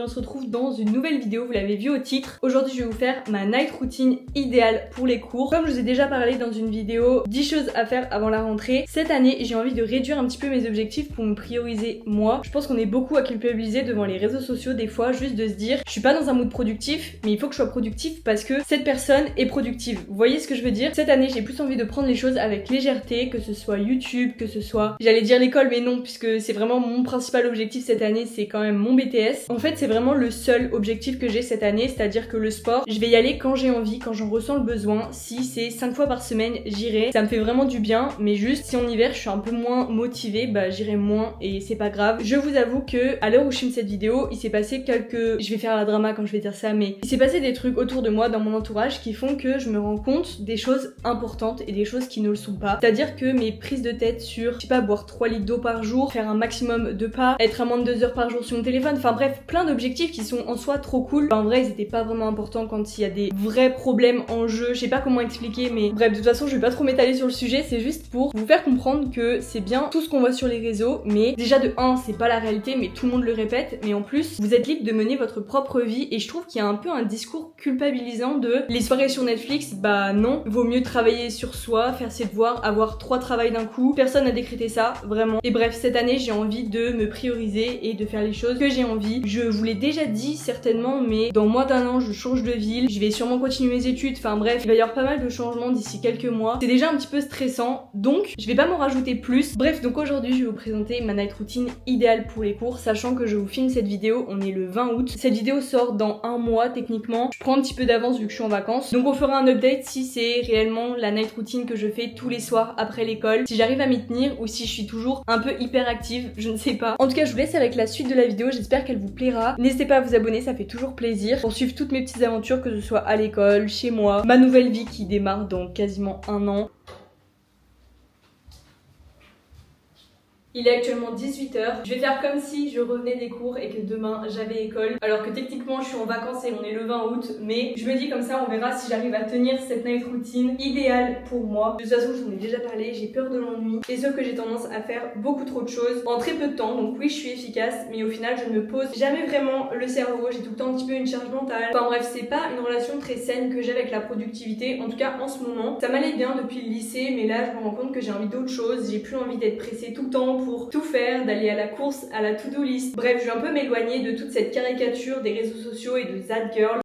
aujourd'hui on se retrouve dans une nouvelle vidéo, vous l'avez vu au titre. Aujourd'hui je vais vous faire ma night routine idéale pour les cours. Comme je vous ai déjà parlé dans une vidéo 10 choses à faire avant la rentrée, cette année j'ai envie de réduire un petit peu mes objectifs pour me prioriser moi. Je pense qu'on est beaucoup à culpabiliser devant les réseaux sociaux des fois, juste de se dire je suis pas dans un mood productif mais il faut que je sois productif parce que cette personne est productive. Vous voyez ce que je veux dire? Cette année j'ai plus envie de prendre les choses avec légèreté, que ce soit YouTube, que ce soit, j'allais dire l'école mais non, puisque c'est vraiment mon principal objectif cette année, c'est quand même mon BTS. En fait c'est vraiment le seul objectif que j'ai cette année, c'est-à-dire que le sport, je vais y aller quand j'ai envie, quand j'en ressens le besoin. Si c'est 5 fois par semaine, j'irai, ça me fait vraiment du bien, mais juste si en hiver je suis un peu moins motivée, bah j'irai moins et c'est pas grave. Je vous avoue que à l'heure où je filme cette vidéo, il s'est passé je vais faire la drama quand je vais dire ça, mais il s'est passé des trucs autour de moi, dans mon entourage, qui font que je me rends compte des choses importantes et des choses qui ne le sont pas. C'est-à-dire que mes prises de tête sur, je sais pas, boire 3 litres d'eau par jour, faire un maximum de pas, être à moins de 2 heures par jour sur mon téléphone, enfin bref, plein d'objectifs qui sont en soi trop cool. En vrai, ils étaient pas vraiment importants quand il y a des vrais problèmes en jeu. Je sais pas comment expliquer, mais bref, de toute façon, je vais pas trop m'étaler sur le sujet, c'est juste pour vous faire comprendre que c'est bien tout ce qu'on voit sur les réseaux, mais déjà de 1, c'est pas la réalité, mais tout le monde le répète, mais en plus, vous êtes libre de mener votre propre vie, et je trouve qu'il y a un peu un discours culpabilisant de les soirées sur Netflix, bah non, vaut mieux travailler sur soi, faire ses devoirs, avoir 3 travails d'un coup, personne n'a décrété ça, vraiment. Et bref, cette année, j'ai envie de me prioriser et de faire les choses que j'ai envie. Je vous l'ai déjà dit certainement, mais dans moins d'1 an, je change de ville, je vais sûrement continuer mes études, enfin bref, il va y avoir pas mal de changements d'ici quelques mois. C'est déjà un petit peu stressant, donc je vais pas m'en rajouter plus. Bref, donc aujourd'hui, je vais vous présenter ma night routine idéale pour les cours, sachant que je vous filme cette vidéo, on est le 20 août. Cette vidéo sort dans 1 mois techniquement. Je prends un petit peu d'avance vu que je suis en vacances. Donc on fera un update si c'est réellement la night routine que je fais tous les soirs après l'école, si j'arrive à m'y tenir ou si je suis toujours un peu hyper active, je ne sais pas. En tout cas, je vous laisse avec la suite de la vidéo, j'espère qu'elle vous plaira. N'hésitez pas à vous abonner, ça fait toujours plaisir pour suivre toutes mes petites aventures, que ce soit à l'école, chez moi, ma nouvelle vie qui démarre dans quasiment 1 an. Il est actuellement 18h. Je vais faire comme si je revenais des cours et que demain j'avais école. Alors que techniquement je suis en vacances et on est le 20 août. Mais je me dis comme ça on verra si j'arrive à tenir cette night routine idéale pour moi. De toute façon je vous en ai déjà parlé, j'ai peur de l'ennui. Et sauf que j'ai tendance à faire beaucoup trop de choses en très peu de temps. Donc oui je suis efficace mais au final je ne me pose jamais vraiment le cerveau. J'ai tout le temps un petit peu une charge mentale. Enfin bref, c'est pas une relation très saine que j'ai avec la productivité. En tout cas en ce moment. Ça m'allait bien depuis le lycée mais là je me rends compte que j'ai envie d'autre chose. J'ai plus envie d'être pressée tout le temps pour tout faire, d'aller à la course, à la to-do list. Bref, je vais un peu m'éloigner de toute cette caricature des réseaux sociaux et de that girl.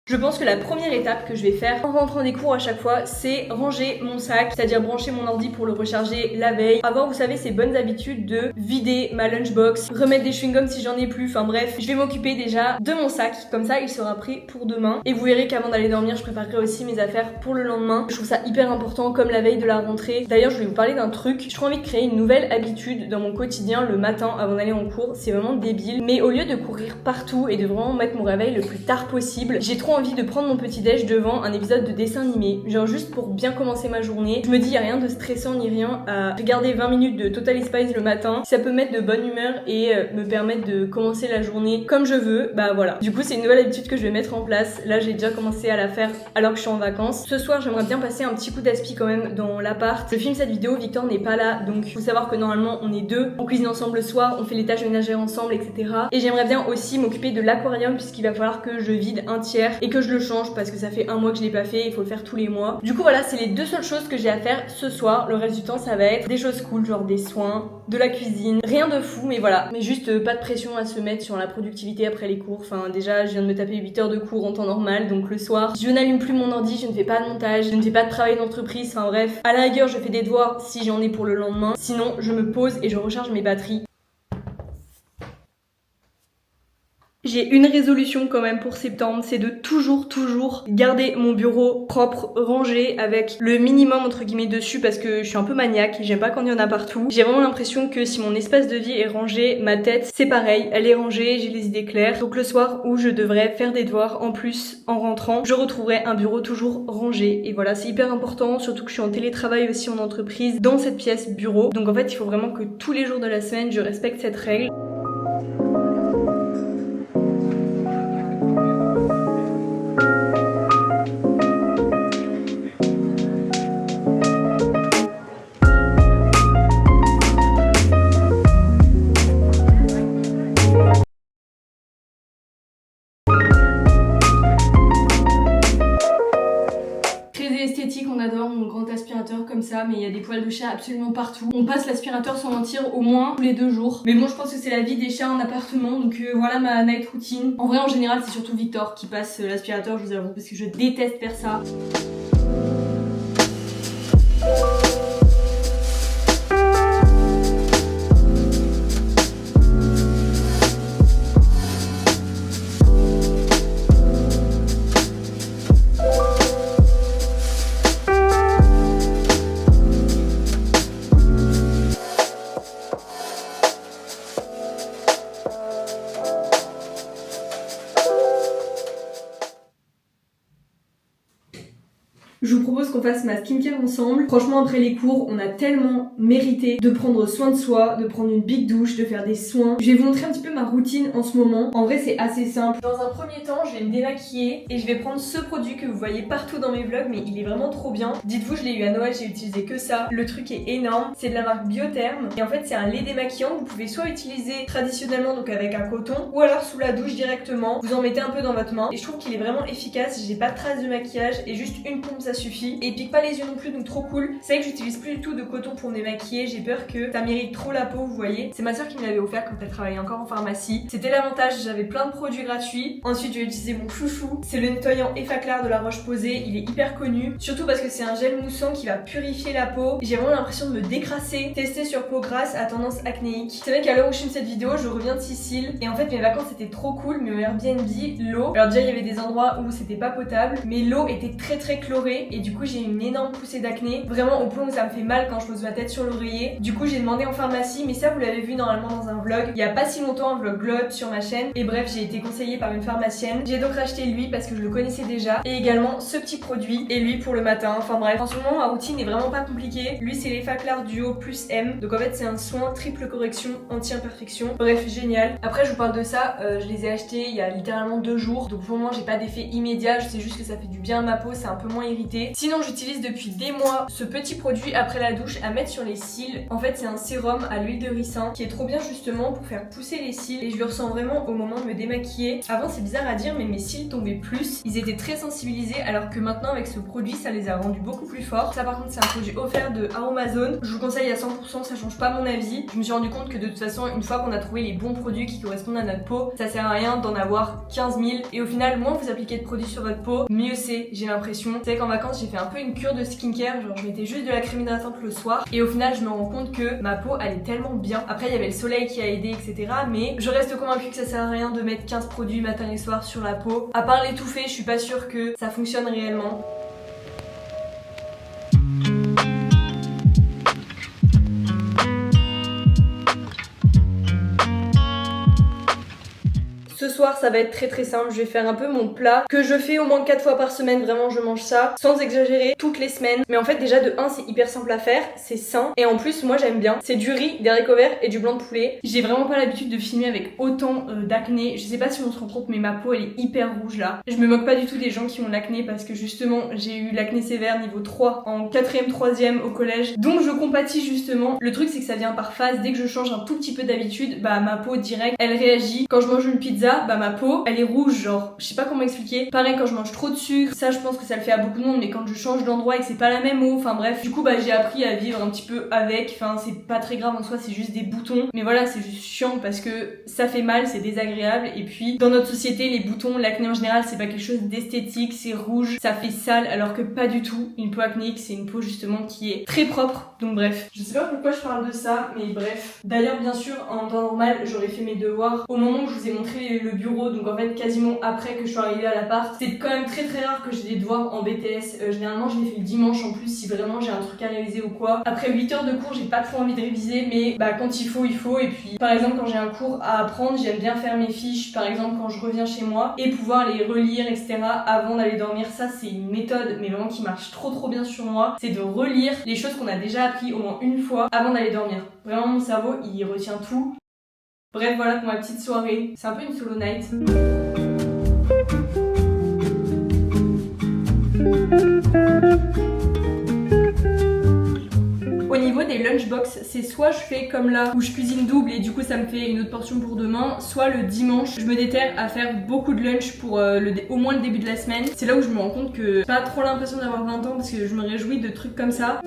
Je pense que la première étape que je vais faire en rentrant des cours à chaque fois, c'est ranger mon sac, c'est-à-dire brancher mon ordi pour le recharger la veille. Avoir, vous savez, ces bonnes habitudes de vider ma lunchbox, remettre des chewing-gums si j'en ai plus, enfin bref. Je vais m'occuper déjà de mon sac, comme ça il sera prêt pour demain. Et vous verrez qu'avant d'aller dormir, je préparerai aussi mes affaires pour le lendemain. Je trouve ça hyper important comme la veille de la rentrée. D'ailleurs, je voulais vous parler d'un truc. J'ai trop envie de créer une nouvelle habitude dans mon quotidien le matin avant d'aller en cours. C'est vraiment débile. Mais au lieu de courir partout et de vraiment mettre mon réveil le plus tard possible, j'ai trop envie de prendre mon petit déj devant un épisode de dessin animé, genre juste pour bien commencer ma journée. Je me dis y a rien de stressant ni rien à regarder 20 minutes de Totally Spies le matin. Ça peut me mettre de bonne humeur et me permettre de commencer la journée comme je veux, bah voilà. Du coup c'est une nouvelle habitude que je vais mettre en place. Là j'ai déjà commencé à la faire alors que je suis en vacances. Ce soir j'aimerais bien passer un petit coup d'aspi quand même dans l'appart. Je filme cette vidéo, Victor n'est pas là, donc faut savoir que normalement on est 2, on cuisine ensemble le soir, on fait les tâches ménagères ensemble, etc. Et j'aimerais bien aussi m'occuper de l'aquarium puisqu'il va falloir que je vide un tiers et que je le change parce que ça fait 1 mois que je l'ai pas fait, il faut le faire tous les mois. Du coup voilà, c'est les 2 seules choses que j'ai à faire ce soir. Le reste du temps ça va être des choses cool, genre des soins, de la cuisine, rien de fou mais voilà. Mais juste pas de pression à se mettre sur la productivité après les cours. Enfin déjà je viens de me taper 8 heures de cours en temps normal, donc le soir je n'allume plus mon ordi, je ne fais pas de montage, je ne fais pas de travail d'entreprise, enfin bref. À la rigueur je fais des devoirs si j'en ai pour le lendemain, sinon je me pose et je recharge mes batteries. J'ai une résolution quand même pour septembre, c'est de toujours garder mon bureau propre, rangé, avec le minimum entre guillemets dessus parce que je suis un peu maniaque, j'aime pas quand il y en a partout. J'ai vraiment l'impression que si mon espace de vie est rangé, ma tête c'est pareil, elle est rangée, j'ai les idées claires. Donc le soir où je devrais faire des devoirs en plus en rentrant, je retrouverai un bureau toujours rangé. Et voilà, c'est hyper important, surtout que je suis en télétravail aussi en entreprise dans cette pièce bureau. Donc en fait il faut vraiment que tous les jours de la semaine je respecte cette règle. adore mon grand aspirateur comme ça, mais il y a des poils de chat absolument partout. On passe l'aspirateur sans mentir au moins tous les 2 jours. Mais bon, je pense que c'est la vie des chats en appartement, donc voilà ma night routine. En vrai, en général, c'est surtout Victor qui passe l'aspirateur, je vous avoue, parce que je déteste faire ça. Je vous propose qu'on fasse ma skincare ensemble. Franchement, après les cours, on a tellement mérité de prendre soin de soi, de prendre une big douche, de faire des soins. Je vais vous montrer un petit peu ma routine en ce moment. En vrai, c'est assez simple. Dans un premier temps, je vais me démaquiller et je vais prendre ce produit que vous voyez partout dans mes vlogs, mais il est vraiment trop bien. Dites-vous, je l'ai eu à Noël, j'ai utilisé que ça. Le truc est énorme. C'est de la marque Biotherm et en fait, c'est un lait démaquillant. Vous pouvez soit utiliser traditionnellement, donc avec un coton, ou alors sous la douche directement. Vous en mettez un peu dans votre main et je trouve qu'il est vraiment efficace. J'ai pas de traces de maquillage et juste une pompe, ça suffit. Et pique pas les yeux non plus, donc trop cool. C'est vrai que j'utilise plus du tout de coton pour me démaquiller, j'ai peur que ça m'irrite trop la peau, vous voyez. C'est ma soeur qui me l'avait offert quand elle travaillait encore en pharmacie. C'était l'avantage, j'avais plein de produits gratuits. Ensuite, j'ai utilisé mon chouchou, c'est le nettoyant Effaclar de la Roche-Posay. Il est hyper connu, surtout parce que c'est un gel moussant qui va purifier la peau. J'ai vraiment l'impression de me décrasser. Testé sur peau grasse à tendance acnéique. C'est vrai qu'à l'heure où je filme cette vidéo, je reviens de Sicile et en fait mes vacances étaient trop cool, mais au Airbnb, l'eau, alors déjà il y avait des endroits où c'était pas potable, mais l'eau était très chlorée et du coup j'ai une énorme poussée d'acné, vraiment au point où ça me fait mal quand je pose ma tête sur l'oreiller. Du coup j'ai demandé en pharmacie, mais ça vous l'avez vu normalement dans un vlog il y a pas si longtemps, un vlog glow up sur ma chaîne. Et bref, j'ai été conseillée par une pharmacienne. J'ai donc racheté lui parce que je le connaissais déjà, et également ce petit produit et lui pour le matin. Enfin bref, en ce moment ma routine est vraiment pas compliquée. Lui c'est l'Effaclar Duo plus M, donc en fait c'est un soin triple correction anti-imperfection. Bref, génial. Après je vous parle de ça, je les ai achetés il y a littéralement 2 jours, donc pour le moment j'ai pas d'effet immédiat, je sais juste que ça fait du bien à ma peau, c'est un peu moins irrité. Sinon j'utilise depuis des mois ce petit produit après la douche à mettre sur les cils. En fait c'est un sérum à l'huile de ricin qui est trop bien justement pour faire pousser les cils, et je le ressens vraiment au moment de me démaquiller. Avant, c'est bizarre à dire, mais mes cils tombaient plus, ils étaient très sensibilisés, alors que maintenant avec ce produit ça les a rendus beaucoup plus forts. Ça par contre c'est un produit offert de Aromazone, je vous conseille à 100%, ça change pas mon avis. Je me suis rendu compte que de toute façon une fois qu'on a trouvé les bons produits qui correspondent à notre peau, ça sert à rien d'en avoir 15 000, et au final moins vous appliquez de produits sur votre peau, mieux c'est, j'ai l'impression. C'est vrai qu'en vacances j'ai fait un peu une cure de skincare, genre je mettais juste de la crème hydratante le soir, et au final je me rends compte que ma peau allait tellement bien. Après il y avait le soleil qui a aidé, etc. Mais je reste convaincue que ça sert à rien de mettre 15 produits matin et soir sur la peau. À part l'étouffer, je suis pas sûre que ça fonctionne réellement. Ce soir ça va être très simple, je vais faire un peu mon plat que je fais au moins 4 fois par semaine, vraiment je mange ça sans exagérer toutes les semaines. Mais en fait déjà de 1 c'est hyper simple à faire, c'est sain, et en plus moi j'aime bien. C'est du riz, des haricots verts et du blanc de poulet. J'ai vraiment pas l'habitude de filmer avec autant d'acné, je sais pas si on se rend compte mais ma peau elle est hyper rouge là. Je me moque pas du tout des gens qui ont l'acné parce que justement j'ai eu l'acné sévère niveau 3 en 4ème, 3ème au collège, donc je compatis justement. Le truc c'est que ça vient par phase, dès que je change un tout petit peu d'habitude, bah ma peau direct elle réagit. Quand je mange une pizza, bah ma peau elle est rouge, genre je sais pas comment expliquer. Pareil quand je mange trop de sucre, ça je pense que ça le fait à beaucoup de monde, mais quand je change d'endroit et que c'est pas la même eau, enfin bref, du coup bah j'ai appris à vivre un petit peu avec. Enfin c'est pas très grave en soi, c'est juste des boutons, mais voilà c'est juste chiant parce que ça fait mal, c'est désagréable. Et puis dans notre société les boutons, l'acné en général c'est pas quelque chose d'esthétique, c'est rouge, ça fait sale, alors que pas du tout. Une peau acnéique c'est une peau justement qui est très propre. Donc bref, je sais pas pourquoi je parle de ça, mais bref. D'ailleurs bien sûr en temps normal j'aurais fait mes devoirs au moment où je vous ai montré le bureau, donc en fait quasiment après que je suis arrivée à l'appart. C'est quand même très rare que j'ai des devoirs en BTS, généralement je les fais le dimanche en plus si vraiment j'ai un truc à réviser ou quoi. Après 8 heures de cours j'ai pas trop envie de réviser, mais bah quand il faut. Et puis par exemple quand j'ai un cours à apprendre, j'aime bien faire mes fiches par exemple quand je reviens chez moi et pouvoir les relire etc avant d'aller dormir. Ça c'est une méthode mais vraiment qui marche trop bien sur moi, c'est de relire les choses qu'on a déjà appris au moins une fois avant d'aller dormir. Vraiment mon cerveau il retient tout. Bref voilà pour ma petite soirée, c'est un peu une solo night. Au niveau des lunchbox, c'est soit je fais comme là où je cuisine double et du coup ça me fait une autre portion pour demain, soit le dimanche je me déterre à faire beaucoup de lunch pour au moins le début de la semaine. C'est là où je me rends compte que j'ai pas trop l'impression d'avoir 20 ans parce que je me réjouis de trucs comme ça.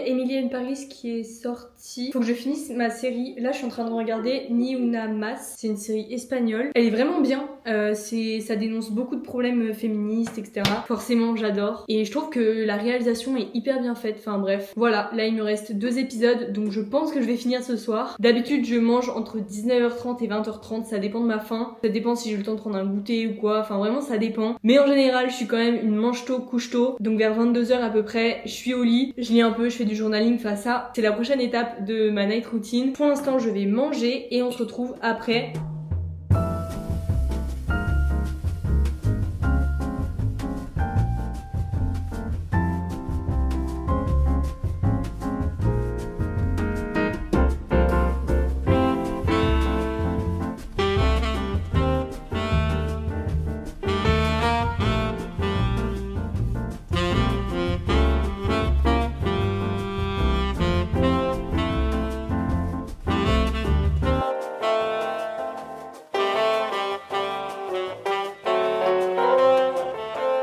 Emily in Paris qui est sortie. Faut que je finisse ma série. Là, je suis en train de regarder Ni Una Mas. C'est une série espagnole. Elle est vraiment bien. Ça dénonce beaucoup de problèmes féministes, etc. Forcément, j'adore. Et je trouve que la réalisation est hyper bien faite. Enfin bref. Voilà, là, il me reste 2 épisodes. Donc je pense que je vais finir ce soir. D'habitude, je mange entre 19h30 et 20h30. Ça dépend de ma faim. Ça dépend si j'ai le temps de prendre un goûter ou quoi. Enfin vraiment, ça dépend. Mais en général, je suis quand même une mange tôt, couche tôt. Donc vers 22h à peu près, je suis au lit. Je lis un peu, je fais du journaling, enfin ça, c'est la prochaine étape de ma night routine. Pour l'instant, je vais manger et on se retrouve après.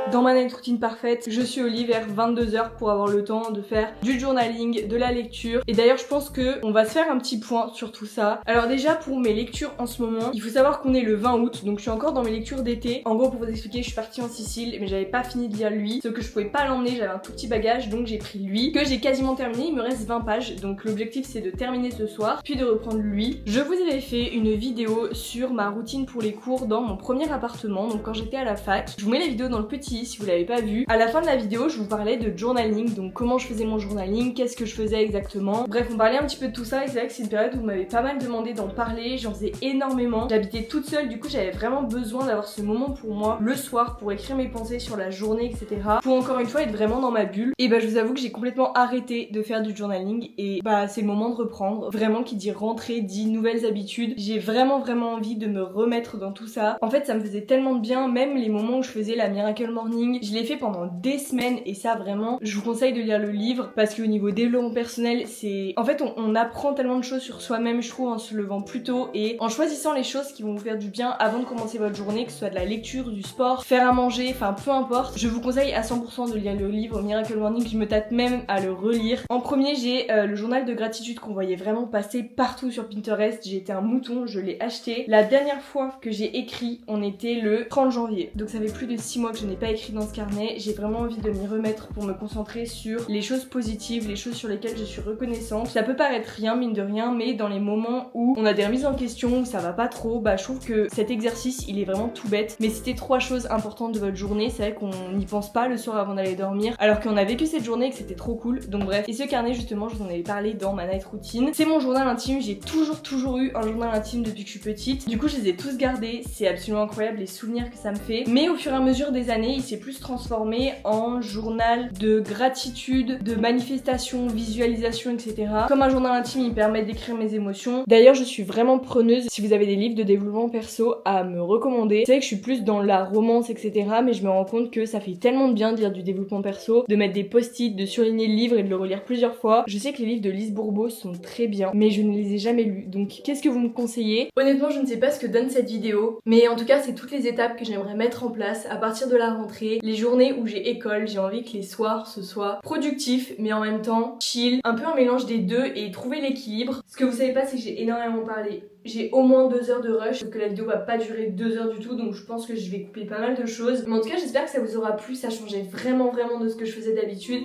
Dans ma night routine parfaite, je suis au lit vers 22h pour avoir le temps de faire du journaling, de la lecture. Et d'ailleurs, je pense que on va se faire un petit point sur tout ça. Alors déjà, pour mes lectures en ce moment, il faut savoir qu'on est le 20 août, donc je suis encore dans mes lectures d'été. En gros, pour vous expliquer, je suis partie en Sicile, mais j'avais pas fini de lire lui. Sauf que je pouvais pas l'emmener, j'avais un tout petit bagage, donc j'ai pris lui, que j'ai quasiment terminé. Il me reste 20 pages, donc l'objectif c'est de terminer ce soir, puis de reprendre lui. Je vous avais fait une vidéo sur ma routine pour les cours dans mon premier appartement, donc quand j'étais à la fac. Je vous mets la vidéo dans le petit si vous l'avez pas vu. À la fin de la vidéo, je vous parlais de journaling, donc comment je faisais mon journaling, qu'est-ce que je faisais exactement. Bref, on parlait un petit peu de tout ça et c'est vrai que c'est une période où vous m'avez pas mal demandé d'en parler, j'en faisais énormément. J'habitais toute seule, du coup j'avais vraiment besoin d'avoir ce moment pour moi le soir pour écrire mes pensées sur la journée, etc. Pour encore une fois être vraiment dans ma bulle. Et bah je vous avoue que j'ai complètement arrêté de faire du journaling et bah c'est le moment de reprendre. Vraiment qui dit rentrer dit nouvelles habitudes. J'ai vraiment envie de me remettre dans tout ça. En fait ça me faisait tellement de bien, même les moments où je faisais la Miracle Morning, je l'ai fait pendant des semaines et ça vraiment je vous conseille de lire le livre parce qu'au niveau développement personnel c'est... En fait on apprend tellement de choses sur soi-même je trouve en se levant plus tôt et en choisissant les choses qui vont vous faire du bien avant de commencer votre journée, que ce soit de la lecture, du sport, faire à manger, enfin peu importe. Je vous conseille à 100% de lire le livre Miracle Morning, je me tâte même à le relire. En premier j'ai le journal de gratitude qu'on voyait vraiment passer partout sur Pinterest, j'ai été un mouton, je l'ai acheté. La dernière fois que j'ai écrit on était le 30 janvier, donc ça fait plus de 6 mois que je n'ai pas écrit dans ce carnet. J'ai vraiment envie de m'y remettre pour me concentrer sur les choses positives, les choses sur lesquelles je suis reconnaissante. Ça peut paraître rien mine de rien, mais dans les moments où on a des remises en question, où ça va pas trop, bah je trouve que cet exercice il est vraiment tout bête. Mais citer 3 choses importantes de votre journée, c'est vrai qu'on n'y pense pas le soir avant d'aller dormir, alors qu'on a vécu cette journée et que c'était trop cool. Donc bref, et ce carnet justement je vous en avais parlé dans ma night routine. C'est mon journal intime, j'ai toujours eu un journal intime depuis que je suis petite. Du coup je les ai tous gardés, c'est absolument incroyable les souvenirs que ça me fait. Mais au fur et à mesure des années, il s'est plus transformé en journal de gratitude, de manifestation, visualisation, etc. Comme un journal intime, il me permet d'écrire mes émotions. D'ailleurs, je suis vraiment preneuse, si vous avez des livres de développement perso à me recommander. C'est vrai que je suis plus dans la romance, etc. Mais je me rends compte que ça fait tellement de bien de lire du développement perso, de mettre des post-it, de surligner le livre et de le relire plusieurs fois. Je sais que les livres de Lise Bourbeau sont très bien, mais je ne les ai jamais lus. Donc, qu'est-ce que vous me conseillez? Honnêtement, je ne sais pas ce que donne cette vidéo, mais en tout cas, c'est toutes les étapes que j'aimerais mettre en place à partir de la rentrée. Les journées où j'ai école, j'ai envie que les soirs ce soit productif mais en même temps chill, un peu un mélange des deux et trouver l'équilibre. Ce que vous savez pas c'est que j'ai énormément parlé. J'ai au moins 2 heures de rush, sauf que la vidéo va pas durer 2 heures du tout, donc je pense que je vais couper pas mal de choses. Mais en tout cas j'espère que ça vous aura plu, ça changeait vraiment de ce que je faisais d'habitude.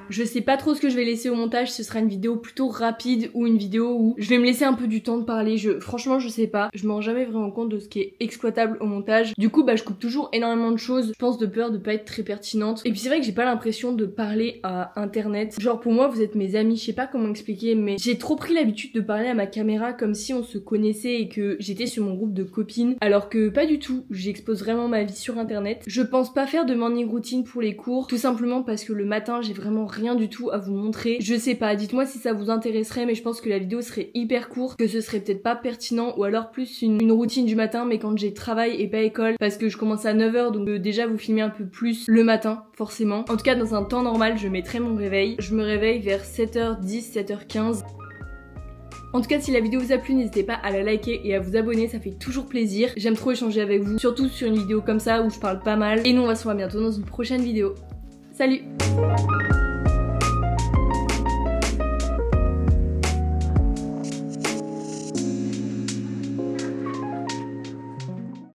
Je sais pas trop ce que je vais laisser au montage, ce sera une vidéo plutôt rapide ou une vidéo où je vais me laisser un peu du temps de parler. Franchement je sais pas, je me rends jamais vraiment compte de ce qui est exploitable au montage. Du coup bah je coupe toujours énormément de choses, je pense de peur de pas être très pertinente. Et puis c'est vrai que j'ai pas l'impression de parler à internet. Genre pour moi vous êtes mes amis, je sais pas comment expliquer, mais j'ai trop pris l'habitude de parler à ma caméra comme si on se connaissait et que j'étais sur mon groupe de copines. Alors que pas du tout, j'expose vraiment ma vie sur internet. Je pense pas faire de morning routine pour les cours, tout simplement parce que le matin j'ai vraiment rien rien du tout à vous montrer. Je sais pas, dites-moi si ça vous intéresserait, mais je pense que la vidéo serait hyper courte, que ce serait peut-être pas pertinent, ou alors plus une routine du matin, mais quand j'ai travail et pas école, parce que je commence à 9h, donc déjà vous filmer un peu plus le matin, forcément. En tout cas, dans un temps normal, je mettrai mon réveil. Je me réveille vers 7h10, 7h15. En tout cas, si la vidéo vous a plu, n'hésitez pas à la liker et à vous abonner, ça fait toujours plaisir. J'aime trop échanger avec vous, surtout sur une vidéo comme ça où je parle pas mal. Et nous, on va se voir bientôt dans une prochaine vidéo. Salut!